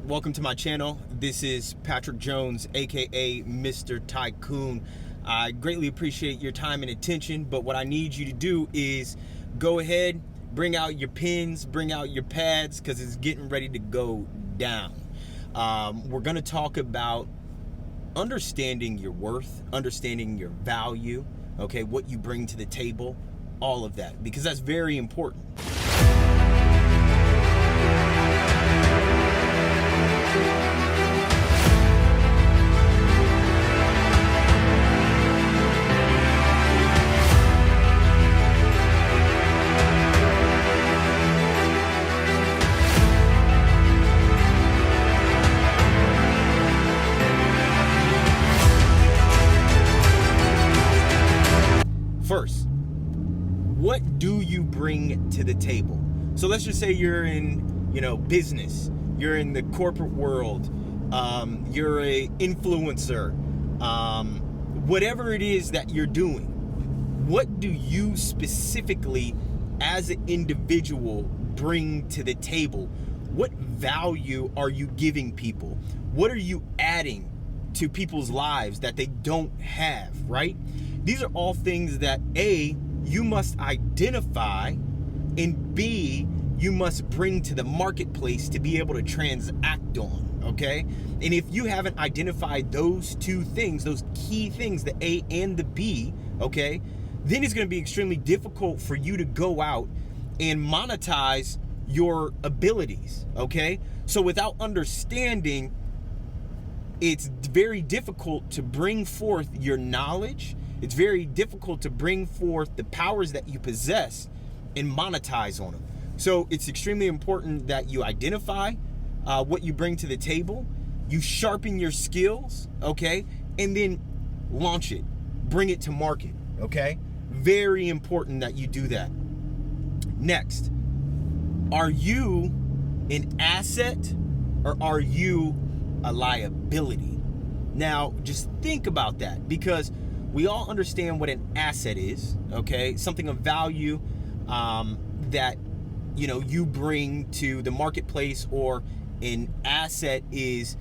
Welcome to my channel. This is Patrick Jones, aka Mr. Tycoon. I greatly appreciate your time and attention, but what I need you to do is go ahead, bring out your pens, bring out your pads, because it's getting ready to go down. We're going to talk about understanding your worth, understanding your value, okay, what you bring to the table, all of that, because that's very important. First, what do you bring to the table? So let's just say you're in, business. You're in the corporate world. You're a influencer. Whatever it is that you're doing, what do you specifically, as an individual, bring to the table? What value are you giving people? What are you adding to people's lives that they don't have, right? These are all things that A, you must identify, and B, you must bring to the marketplace to be able to transact on, okay? And if you haven't identified those two things, those key things, the A and the B, okay, then it's gonna be extremely difficult for you to go out and monetize your abilities, okay? So without understanding, it's very difficult to bring forth your knowledge. It's very difficult to bring forth the powers that you possess and monetize on them. So it's extremely important that you identify what you bring to the table, you sharpen your skills, okay, and then launch it, bring it to market, okay? Very important that you do that. Next, are you an asset or are you a liability? Now, just think about that, because we all understand what an asset is, okay? Something of value that, you bring to the marketplace, or an asset is,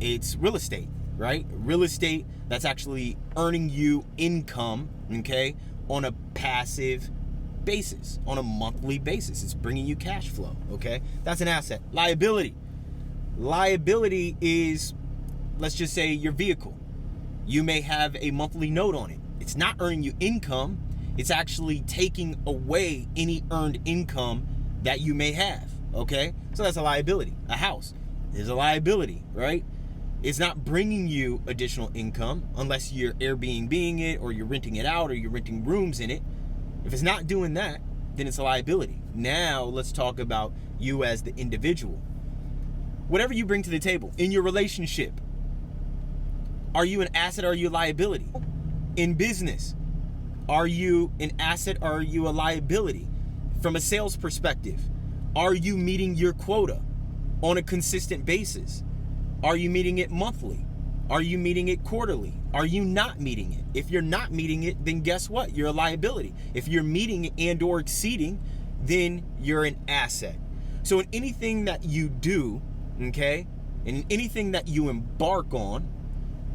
it's real estate, right? Real estate that's actually earning you income, okay, on a passive basis, on a monthly basis. It's bringing you cash flow, okay? That's an asset. Liability. Liability is, let's just say, your vehicle. You may have a monthly note on it. It's not earning you income. It's actually taking away any earned income that you may have, okay? So that's a liability. A house is a liability, right? It's not bringing you additional income unless you're Airbnb-ing it, or you're renting it out, or you're renting rooms in it. If it's not doing that, then it's a liability. Now let's talk about you as the individual. Whatever you bring to the table in your relationship, are you an asset or are you a liability? In business, are you an asset or are you a liability? From a sales perspective, are you meeting your quota on a consistent basis? Are you meeting it monthly? Are you meeting it quarterly? Are you not meeting it? If you're not meeting it, then guess what? You're a liability. If you're meeting it and or exceeding, then you're an asset. So in anything that you do, okay, and in anything that you embark on,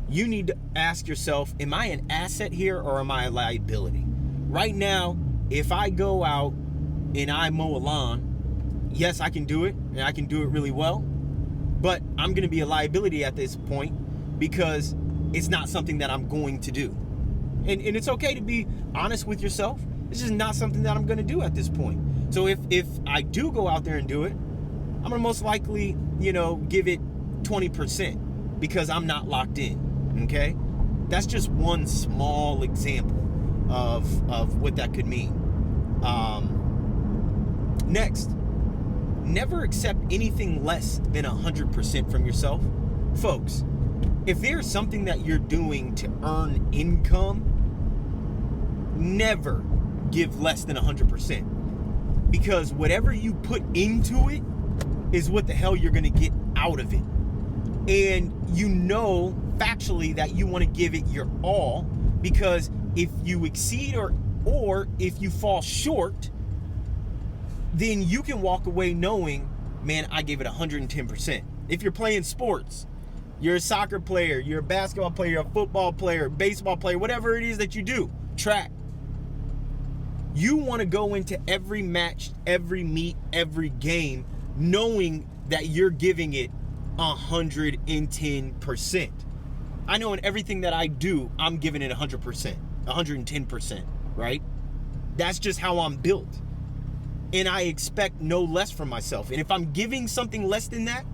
you need to ask yourself, am I an asset here or am I a liability? Right now, if I go out and I mow a lawn, yes, I can do it, and I can do it really well, but I'm going to be a liability at this point because it's not something that I'm going to do. And it's okay to be honest with yourself. This is not something that I'm going to do at this point. So if I do go out there and do it, I'm going to most likely, give it 20% because I'm not locked in. Okay, that's just one small example of what that could mean. Next, never accept anything less than 100% from yourself. Folks, if there's something that you're doing to earn income, never give less than 100%, because whatever you put into it is what the hell you're gonna get out of it. And factually that you want to give it your all, because if you exceed or if you fall short, then you can walk away knowing man, I gave it 110%. If you're playing sports, you're a soccer player, you're a basketball player, you're a football player, baseball player, whatever it is that you do, track. You want to go into every match, every meet, every game, knowing that you're giving it 110%. I know in everything that I do, I'm giving it 100%, 110%, right? That's just how I'm built. And I expect no less from myself. And if I'm giving something less than that,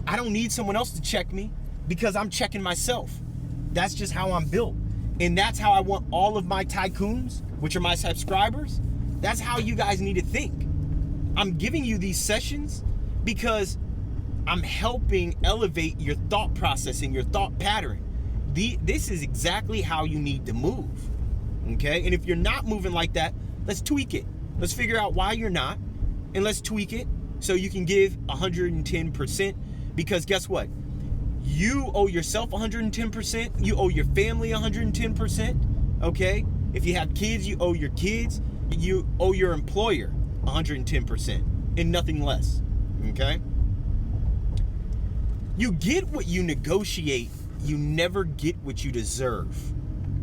I don't need someone else to check me because I'm checking myself. That's just how I'm built. And that's how I want all of my Tycoons, which are my subscribers. That's how you guys need to think. I'm giving you these sessions because I'm helping elevate your thought processing, your thought pattern. This is exactly how you need to move, okay? And if you're not moving like that, let's tweak it. Let's figure out why you're not, and let's tweak it so you can give 110%, because guess what? You owe yourself 110%. You owe your family 110%, okay? If you have kids, you owe your kids. You owe your employer 110% and nothing less, okay? You get what you negotiate. You never get what you deserve.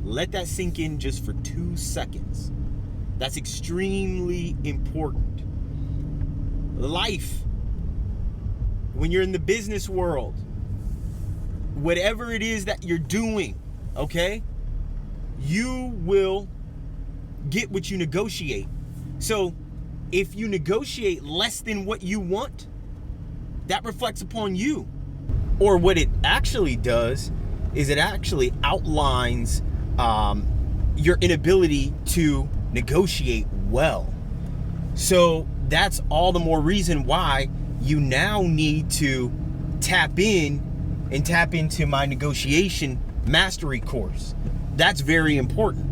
Let that sink in just for 2 seconds. That's extremely important. Life, when you're in the business world, whatever it is that you're doing, okay, you will get what you negotiate. So if you negotiate less than what you want, that reflects upon you. Or what it actually does is it actually outlines your inability to negotiate well. So that's all the more reason why you now need to tap into my negotiation mastery course. That's very important,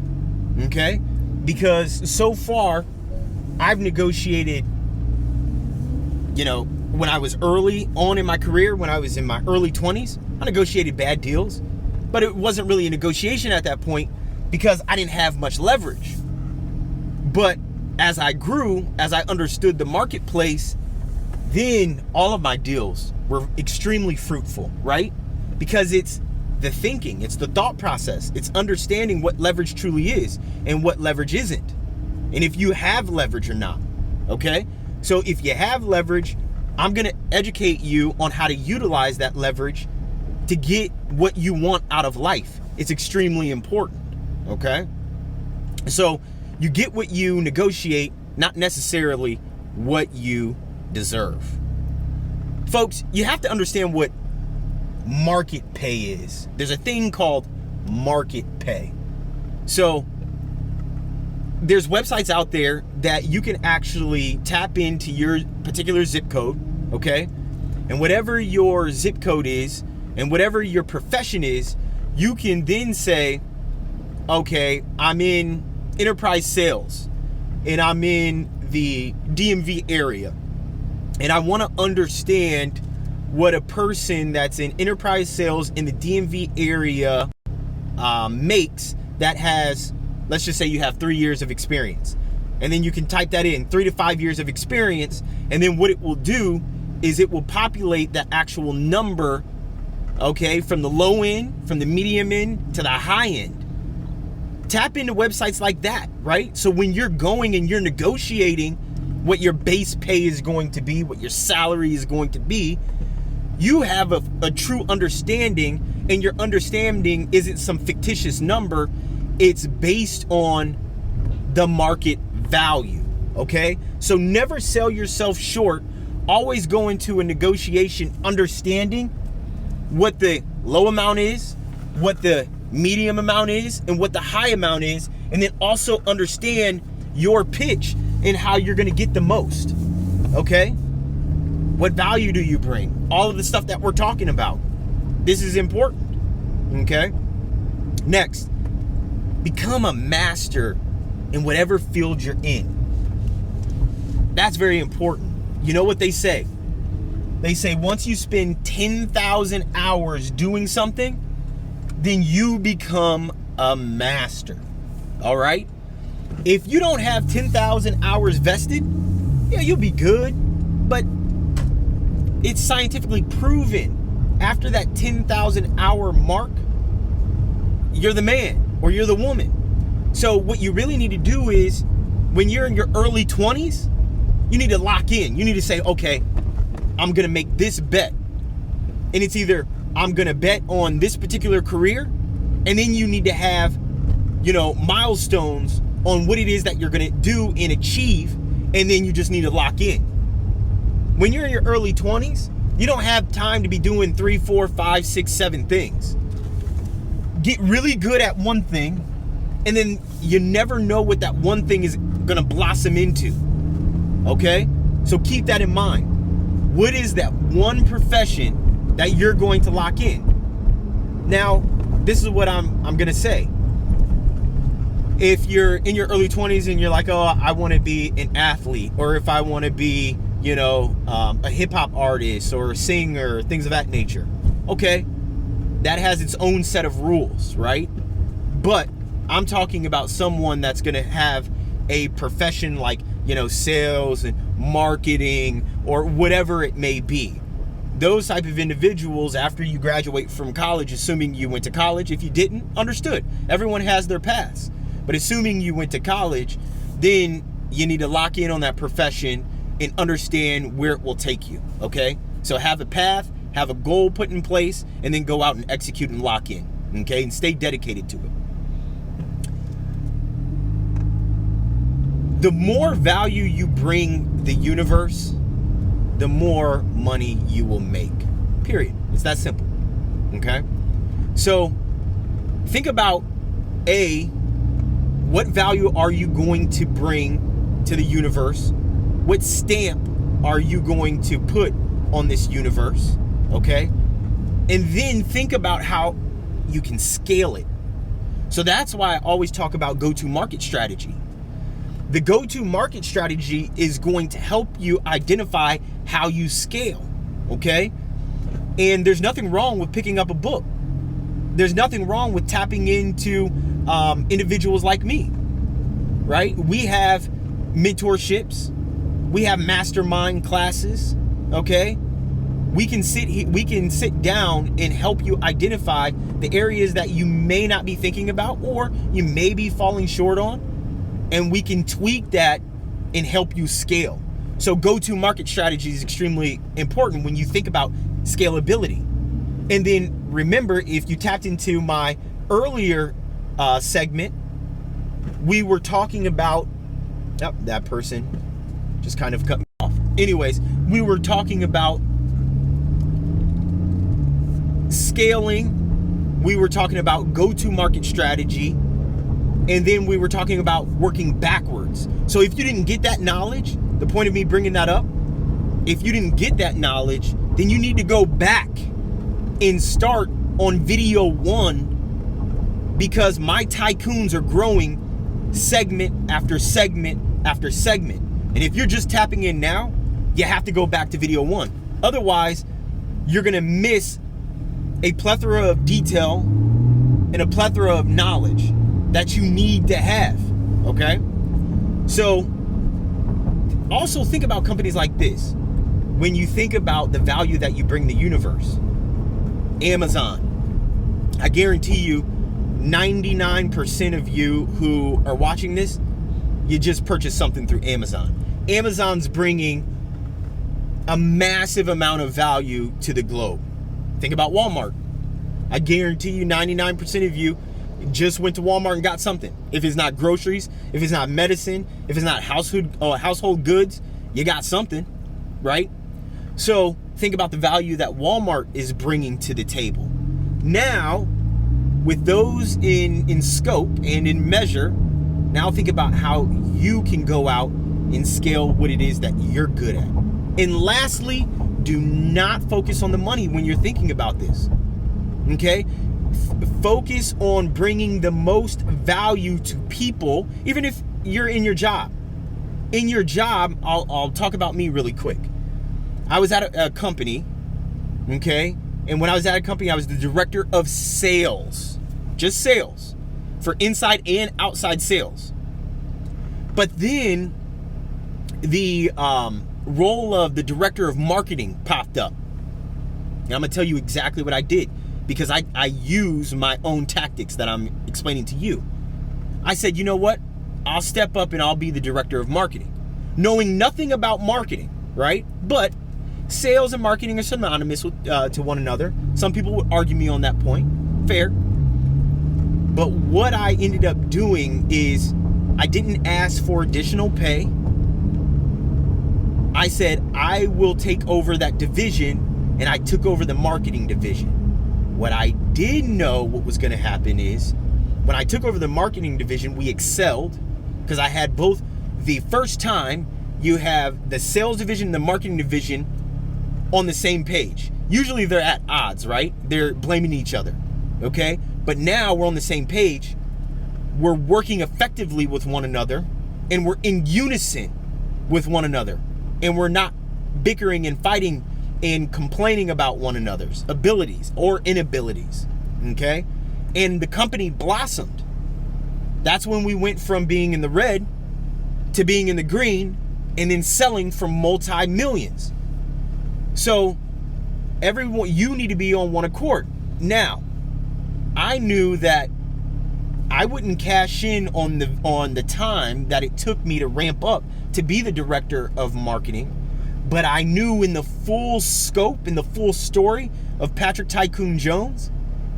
okay? Because so far, I've negotiated, when I was early on in my career, when I was in my early 20s, I negotiated bad deals, but it wasn't really a negotiation at that point because I didn't have much leverage. But as I grew, as I understood the marketplace, then all of my deals were extremely fruitful, right? Because it's the thinking, it's the thought process, it's understanding what leverage truly is and what leverage isn't, and if you have leverage or not, okay? So if you have leverage, I'm gonna educate you on how to utilize that leverage to get what you want out of life. It's extremely important, okay? So you get what you negotiate, not necessarily what you deserve. Folks, you have to understand what market pay is. There's a thing called market pay. So there's websites out there that you can actually tap into your particular zip code, okay? And whatever your zip code is and whatever your profession is, you can then say, okay, I'm in enterprise sales and I'm in the DMV area, and I want to understand what a person that's in enterprise sales in the DMV area makes that has, let's just say you have 3 years of experience. And then you can type that in, 3 to 5 years of experience. And then what it will do is it will populate the actual number, okay, from the low end, from the medium end to the high end. Tap into websites like that, right? So when you're going and you're negotiating what your base pay is going to be, what your salary is going to be, you have a true understanding, and your understanding isn't some fictitious number. It's based on the market value, okay? So never sell yourself short. Always go into a negotiation understanding what the low amount is, what the medium amount is, and what the high amount is, and then also understand your pitch and how you're gonna get the most, okay? What value do you bring? All of the stuff that we're talking about. This is important, okay? Next, become a master in whatever field you're in. That's very important. You know what they say? They say once you spend 10,000 hours doing something, then you become a master, all right? If you don't have 10,000 hours vested, yeah, you'll be good, but It's scientifically proven. After that 10,000 hour mark, you're the man or you're the woman. So what you really need to do is, when you're in your early 20s, you need to lock in. You need to say, okay, I'm going to make this bet. And it's either I'm going to bet on this particular career, and then you need to have, milestones on what it is that you're going to do and achieve, and then you just need to lock in. When you're in your early 20s, you don't have time to be doing 3, 4, 5, 6, 7 things. Get really good at one thing, and then you never know what that one thing is going to blossom into. Okay? So keep that in mind. What is that one profession that you're going to lock in? Now, this is what I'm going to say. If you're in your early 20s and you're like, oh, I want to be an athlete, or if I want to be, a hip-hop artist or a singer, things of that nature. Okay, that has its own set of rules, right? But I'm talking about someone that's going to have a profession like, sales and marketing or whatever it may be. Those type of individuals, after you graduate from college, assuming you went to college, if you didn't, understood. Everyone has their paths. But assuming you went to college, then you need to lock in on that profession and understand where it will take you, okay? So have a path, have a goal put in place, and then go out and execute and lock in, okay? And stay dedicated to it. The more value you bring the universe, the more money you will make, period. It's that simple, okay? So think about, what value are you going to bring to the universe? What stamp are you going to put on this universe? Okay? And then think about how you can scale it. So that's why I always talk about go-to-market strategy. The go-to-market strategy is going to help you identify how you scale. Okay? And there's nothing wrong with picking up a book. There's nothing wrong with tapping into individuals like me, right? We have mentorships. We have mastermind classes, okay? We can sit down and help you identify the areas that you may not be thinking about or you may be falling short on, and we can tweak that and help you scale. So go-to-market strategy is extremely important when you think about scalability. And then remember, if you tapped into my earlier segment, we were talking about, that person just kind of cut me off. Anyways, we were talking about scaling. We were talking about go-to-market strategy. And then we were talking about working backwards. So if you didn't get that knowledge, the point of me bringing that up, if you didn't get that knowledge, then you need to go back and start on video 1, because my Tycoons are growing segment after segment after segment. And if you're just tapping in now, you have to go back to video 1. Otherwise, you're going to miss a plethora of detail and a plethora of knowledge that you need to have, okay? So also think about companies like this. When you think about the value that you bring the universe, Amazon, I guarantee you 99% of you who are watching this, you just purchased something through Amazon. Amazon's bringing a massive amount of value to the globe. Think about Walmart. I guarantee you 99% of you just went to Walmart and got something. If it's not groceries, if it's not medicine, if it's not household goods, you got something, right? So think about the value that Walmart is bringing to the table. Now, with those in scope and in measure, now think about how you can go out and scale what it is that you're good at. And lastly, do not focus on the money when you're thinking about this, okay? Focus on bringing the most value to people, even if you're in your job. In your job, I'll talk about me really quick. I was at a company, okay? And when I was at a company, I was the director of sales, just sales, for inside and outside sales. But then the role of the director of marketing popped up. And I'm going to tell you exactly what I did, because I use my own tactics that I'm explaining to you. I said, you know what? I'll step up and I'll be the director of marketing, knowing nothing about marketing, right? But sales and marketing are synonymous with, to one another. Some people would argue me on that point. Fair. But what I ended up doing is I didn't ask for additional pay. I said, I will take over that division, and I took over the marketing division. What I did know what was going to happen is when I took over the marketing division, we excelled, because I had both. The first time you have the sales division and the marketing division on the same page. Usually they're at odds, right? They're blaming each other, okay? But now we're on the same page. We're working effectively with one another, and we're in unison with one another. And we're not bickering and fighting and complaining about one another's abilities or inabilities, okay? And the company blossomed. That's when we went from being in the red to being in the green, and then selling for multi-millions. So everyone, you need to be on one accord. Now, I knew that I wouldn't cash in on the time that it took me to ramp up to be the director of marketing, but I knew in the full scope, in the full story of Patrick Tycoon Jones,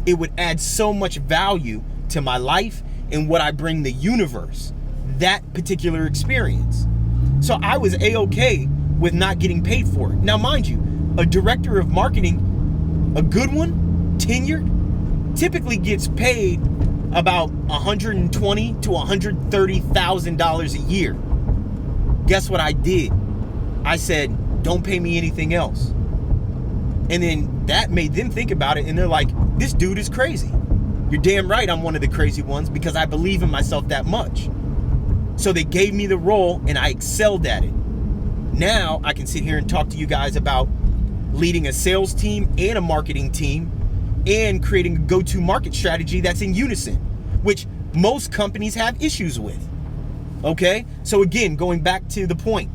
it would add so much value to my life and what I bring the universe, that particular experience. So I was A-okay with not getting paid for it. Now, mind you, a director of marketing, a good one, tenured, typically gets paid about $120,000 to $130,000 a year. Guess what I did? I said, don't pay me anything else. And then that made them think about it, and they're like, this dude is crazy. You're damn right I'm one of the crazy ones, because I believe in myself that much. So they gave me the role, and I excelled at it. Now I can sit here and talk to you guys about leading a sales team and a marketing team, and creating a go-to market strategy that's in unison, which most companies have issues with. Okay? So again, going back to the point,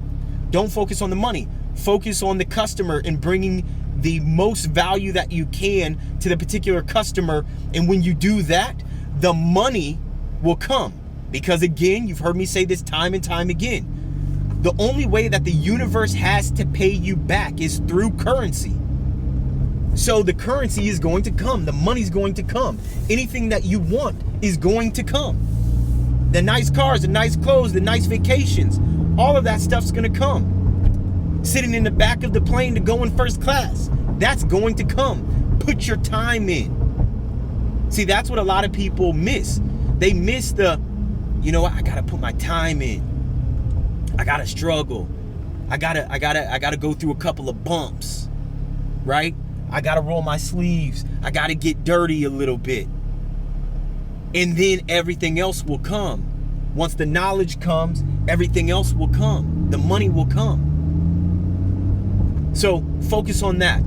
don't focus on the money. Focus on the customer and bringing the most value that you can to the particular customer. And when you do that, the money will come. Because again, you've heard me say this time and time again. The only way that the universe has to pay you back is through currency. So the currency is going to come. The money's going to come. Anything that you want is going to come. The nice cars, the nice clothes, the nice vacations, all of that stuff's going to come. Sitting in the back of the plane to go in first class, that's going to come. Put your time in. See, that's what a lot of people miss. They miss the, you know what, I got to put my time in. I got to struggle. I got to go through a couple of bumps, right? I got to roll my sleeves. I got to get dirty a little bit. And then everything else will come. Once the knowledge comes, everything else will come. The money will come. So focus on that.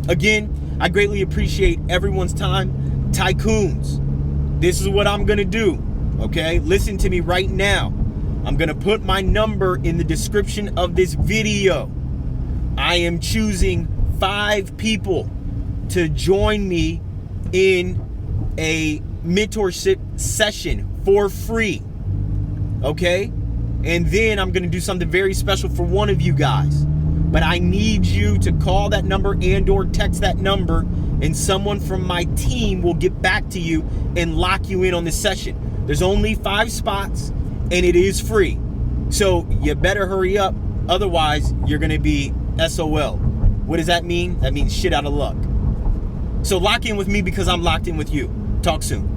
Again, I greatly appreciate everyone's time. Tycoons, this is what I'm going to do. Okay? Listen to me right now. I'm going to put my number in the description of this video. I am choosing 5 people to join me in a mentorship session for free. Okay? And then I'm going to do something very special for one of you guys. But I need you to call that number and or text that number, and someone from my team will get back to you and lock you in on this session. There's only 5 spots, and it is free. So you better hurry up. Otherwise, you're going to be SOL. What does that mean? That means shit out of luck. So lock in with me, because I'm locked in with you. Talk soon.